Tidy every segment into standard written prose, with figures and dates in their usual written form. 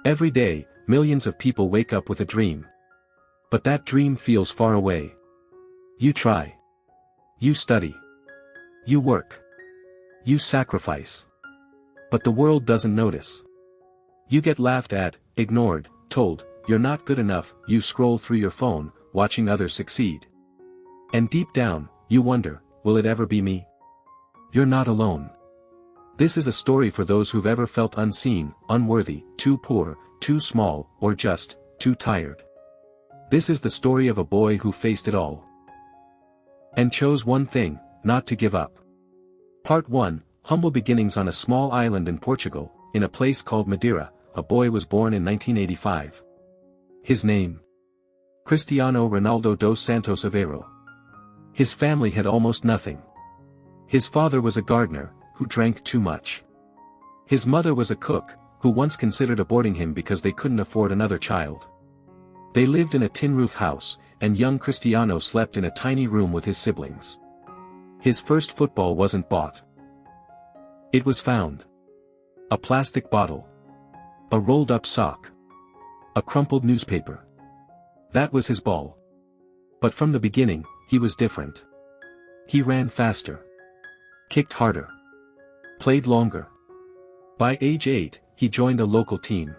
Every day, millions of people wake up with a dream. But that dream feels far away. You try. You study. You work. You sacrifice. But the world doesn't notice. You get laughed at, ignored, told, you're not good enough. You scroll through your phone, watching others succeed. And deep down, you wonder, will it ever be me? You're not alone. This is a story for those who've ever felt unseen, unworthy, too poor, too small, or just, too tired. This is the story of a boy who faced it all. And chose one thing, not to give up. Part 1, Humble Beginnings. On a small island in Portugal, in a place called Madeira, a boy was born in 1985. His name? Cristiano Ronaldo dos Santos Aveiro. His family had almost nothing. His father was a gardener, who drank too much. His mother was a cook, who once considered aborting him because they couldn't afford another child. They lived in a tin roof house, and young Cristiano slept in a tiny room with his siblings. His first football wasn't bought. It was found. A plastic bottle. A rolled-up sock. A crumpled newspaper. That was his ball. But from the beginning, he was different. He ran faster. Kicked harder. Played longer. By age 8, he joined a local team.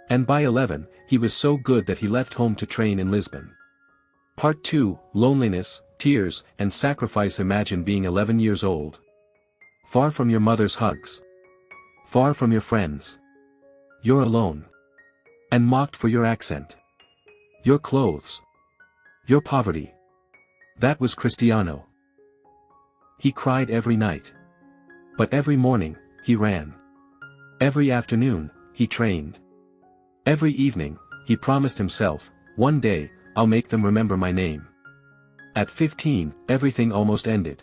And by 11, he was so good that he left home to train in Lisbon. Part 2, Loneliness, Tears, and Sacrifice. Imagine being 11 years old. Far from your mother's hugs. Far from your friends. You're alone. And mocked for your accent. Your clothes. Your poverty. That was Cristiano. He cried every night. But every morning, he ran. Every afternoon, he trained. Every evening, he promised himself, one day, I'll make them remember my name. At 15, everything almost ended.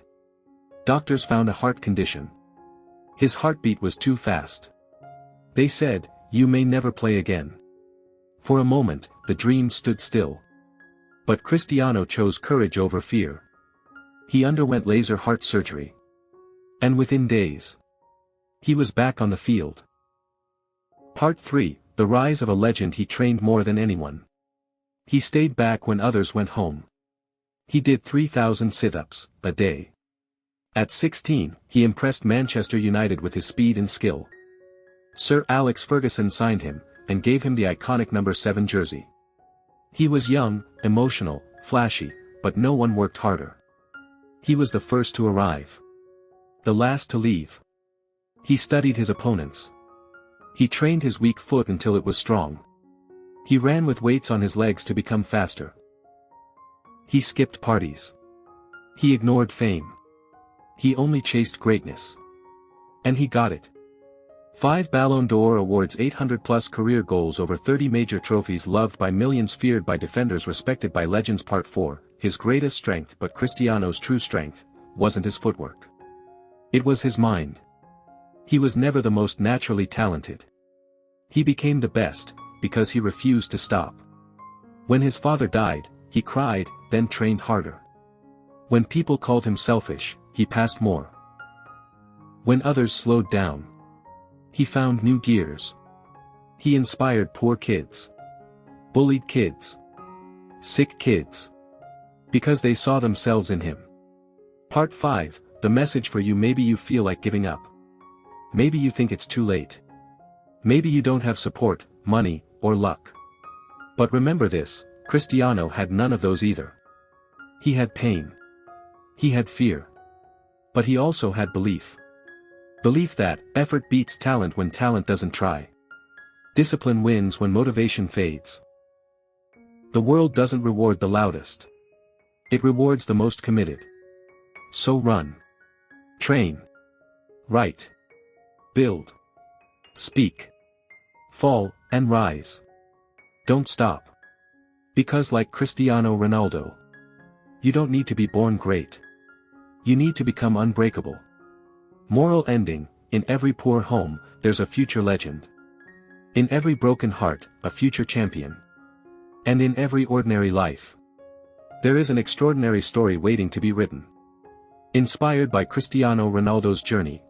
Doctors found a heart condition. His heartbeat was too fast. They said, you may never play again. For a moment, the dream stood still. But Cristiano chose courage over fear. He underwent laser heart surgery. And within days, he was back on the field. Part 3, The Rise of a Legend. He trained more than anyone. He stayed back when others went home. He did 3,000 sit-ups a day. At 16, he impressed Manchester United with his speed and skill. Sir Alex Ferguson signed him, and gave him the iconic number 7 jersey. He was young, emotional, flashy, but no one worked harder. He was the first to arrive. The last to leave. He studied his opponents. He trained his weak foot until it was strong. He ran with weights on his legs to become faster. He skipped parties. He ignored fame. He only chased greatness. And he got it. 5 Ballon d'Or awards, 800+ career goals, over 30 major trophies, loved by millions, feared by defenders, respected by legends. Part 4, His greatest strength. But Cristiano's true strength wasn't his footwork. It was his mind. He was never the most naturally talented. He became the best, because he refused to stop. When his father died, he cried, then trained harder. When people called him selfish, he passed more. When others slowed down, he found new gears. He inspired poor kids. Bullied kids. Sick kids. Because they saw themselves in him. Part 5, The Message for You. Maybe you feel like giving up. Maybe you think it's too late. Maybe you don't have support, money, or luck. But remember this, Cristiano had none of those either. He had pain. He had fear. But he also had belief. Belief that effort beats talent when talent doesn't try. Discipline wins when motivation fades. The world doesn't reward the loudest. It rewards the most committed. So run. Train. Write. Build. Speak. Fall, and rise. Don't stop. Because like Cristiano Ronaldo, you don't need to be born great. You need to become unbreakable. Moral ending, in every poor home, there's a future legend. In every broken heart, a future champion. And in every ordinary life, there is an extraordinary story waiting to be written. Inspired by Cristiano Ronaldo's journey,